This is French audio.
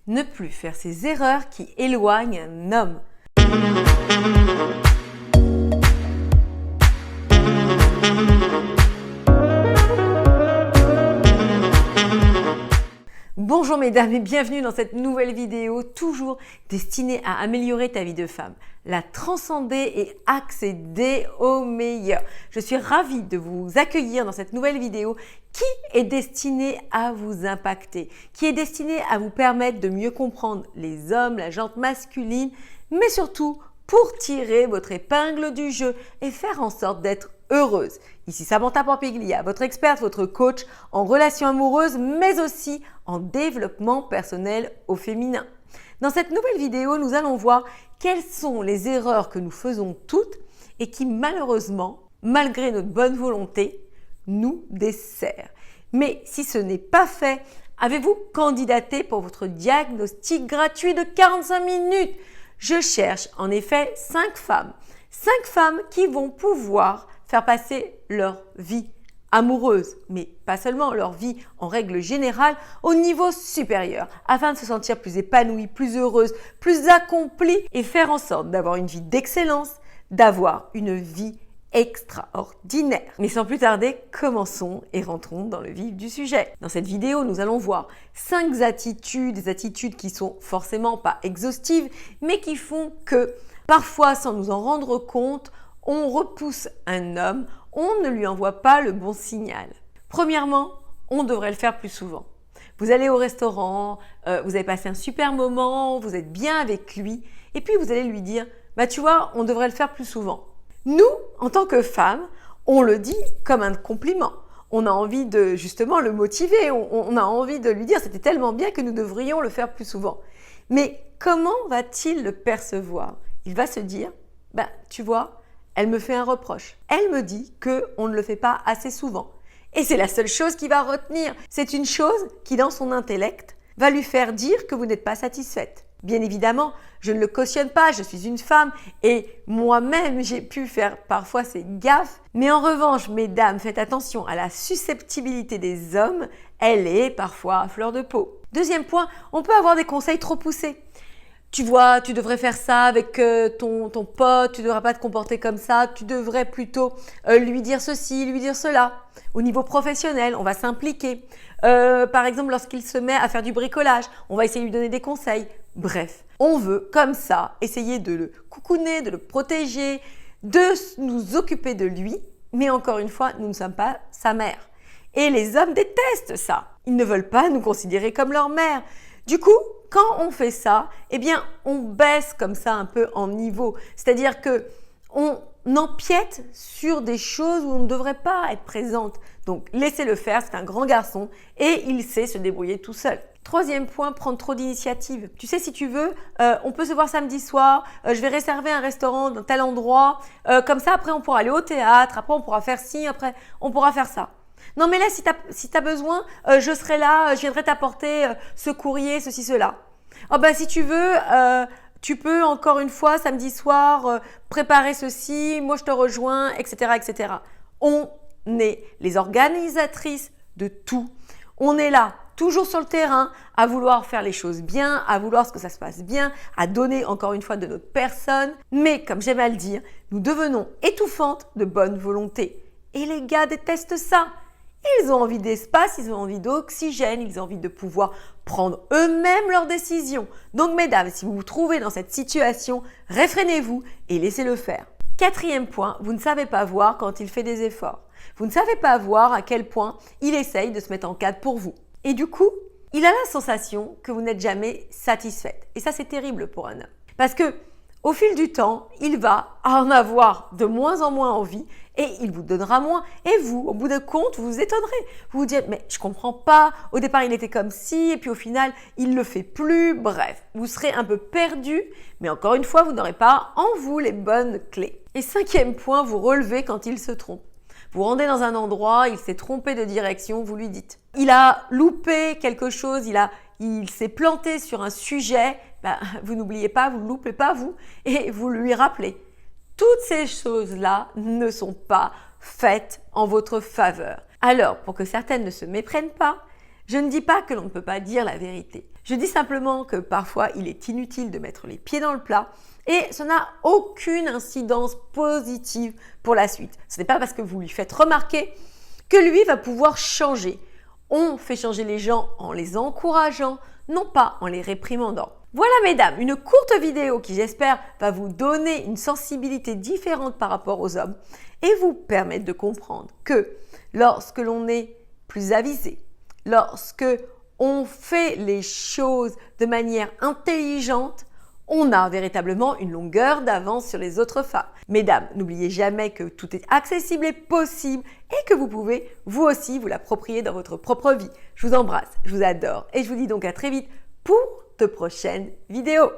Ne plus faire ces erreurs qui éloignent un homme. Bonjour mesdames et bienvenue dans cette nouvelle vidéo toujours destinée à améliorer ta vie de femme, la transcender et accéder au meilleur. Je suis ravie de vous accueillir dans cette nouvelle vidéo qui est destinée à vous impacter, qui est destinée à vous permettre de mieux comprendre les hommes, la gente masculine, mais surtout pour tirer votre épingle du jeu et faire en sorte d'être heureuse. Ici Samantha Pampiglia, votre experte, votre coach en relations amoureuses, mais aussi en développement personnel au féminin. Dans cette nouvelle vidéo, nous allons voir quelles sont les erreurs que nous faisons toutes et qui malheureusement, malgré notre bonne volonté, nous desserrent. Mais si ce n'est pas fait, avez-vous candidaté pour votre diagnostic gratuit de 45 minutes? Je cherche en effet 5 femmes qui vont pouvoir faire passer leur vie amoureuse, mais pas seulement leur vie en règle générale, au niveau supérieur, afin de se sentir plus épanouie, plus heureuse, plus accomplie et faire en sorte d'avoir une vie d'excellence, d'avoir une vie extraordinaire. Mais sans plus tarder, commençons et rentrons dans le vif du sujet. Dans cette vidéo, nous allons voir 5 attitudes, des attitudes qui sont forcément pas exhaustives, mais qui font que parfois, sans nous en rendre compte, on repousse un homme, on ne lui envoie pas le bon signal. Premièrement, on devrait le faire plus souvent. Vous allez au restaurant, vous avez passé un super moment, vous êtes bien avec lui, et puis vous allez lui dire « bah tu vois, on devrait le faire plus souvent ». Nous, en tant que femmes, on le dit comme un compliment. On a envie de justement le motiver, on a envie de lui dire « c'était tellement bien que nous devrions le faire plus souvent ». Mais comment va-t-il le percevoir? Il va se dire « bah tu vois, elle me fait un reproche. Elle me dit qu'on ne le fait pas assez souvent. » Et c'est la seule chose qu'il va retenir. C'est une chose qui, dans son intellect, va lui faire dire que vous n'êtes pas satisfaite. Bien évidemment, je ne le cautionne pas, je suis une femme et moi-même, j'ai pu faire parfois ces gaffes. Mais en revanche, mesdames, faites attention à la susceptibilité des hommes. Elle est parfois à fleur de peau. Deuxième point, on peut avoir des conseils trop poussés. Tu vois, tu devrais faire ça avec ton pote, tu ne devrais pas te comporter comme ça, tu devrais plutôt lui dire ceci, lui dire cela. Au niveau professionnel, on va s'impliquer. Par exemple, lorsqu'il se met à faire du bricolage, on va essayer de lui donner des conseils. Bref, on veut comme ça essayer de le coucouner, de le protéger, de nous occuper de lui. Mais encore une fois, nous ne sommes pas sa mère. Et les hommes détestent ça. Ils ne veulent pas nous considérer comme leur mère. Du coup, quand on fait ça, eh bien, on baisse comme ça un peu en niveau. C'est-à-dire que on empiète sur des choses où on ne devrait pas être présente. Donc, laissez-le faire, c'est un grand garçon et il sait se débrouiller tout seul. Troisième point, prendre trop d'initiative. Tu sais, si tu veux, on peut se voir samedi soir, je vais réserver un restaurant dans tel endroit, comme ça, après, on pourra aller au théâtre, après, on pourra faire ci, après, on pourra faire ça. Non, mais là, si tu as besoin, je serai là, je viendrai t'apporter ce courrier, ceci, cela. Oh ben, si tu veux, tu peux encore une fois, samedi soir, préparer ceci, moi je te rejoins, etc., etc. On est les organisatrices de tout. On est là, toujours sur le terrain, à vouloir faire les choses bien, à vouloir que ça se passe bien, à donner encore une fois de notre personne. Mais comme j'aime à le dire, nous devenons étouffantes de bonne volonté. Et les gars détestent ça. Ils ont envie d'espace, ils ont envie d'oxygène, ils ont envie de pouvoir prendre eux-mêmes leurs décisions. Donc mesdames, si vous vous trouvez dans cette situation, réfrénez-vous et laissez-le faire. Quatrième point, vous ne savez pas voir quand il fait des efforts. Vous ne savez pas voir à quel point il essaye de se mettre en cadre pour vous. Et du coup, il a la sensation que vous n'êtes jamais satisfaite. Et ça, c'est terrible pour un homme. Parce que au fil du temps, il va en avoir de moins en moins envie et il vous donnera moins. Et vous, au bout de compte, vous vous étonnerez. Vous vous dites, mais je comprends pas. Au départ, il était comme ci et puis au final, il le fait plus. Bref, vous serez un peu perdu. Mais encore une fois, vous n'aurez pas en vous les bonnes clés. Et cinquième point, vous relevez quand il se trompe. Vous rendez dans un endroit, il s'est trompé de direction, vous lui dites. Il a loupé quelque chose, il s'est planté sur un sujet, vous n'oubliez pas, vous ne loupez pas vous, et vous lui rappelez. Toutes ces choses-là ne sont pas faites en votre faveur. Alors, pour que certaines ne se méprennent pas, Je ne dis pas que l'on ne peut pas dire la vérité. Je dis simplement que parfois il est inutile de mettre les pieds dans le plat et ça n'a aucune incidence positive pour la suite. Ce n'est pas parce que vous lui faites remarquer que lui va pouvoir changer. On fait changer les gens en les encourageant, non pas en les réprimandant. Voilà mesdames, une courte vidéo qui j'espère va vous donner une sensibilité différente par rapport aux hommes et vous permettre de comprendre que lorsque l'on est plus avisé, lorsque on fait les choses de manière intelligente, on a véritablement une longueur d'avance sur les autres femmes. Mesdames, n'oubliez jamais que tout est accessible et possible et que vous pouvez vous aussi vous l'approprier dans votre propre vie. Je vous embrasse, je vous adore et je vous dis donc à très vite pour de prochaines vidéos.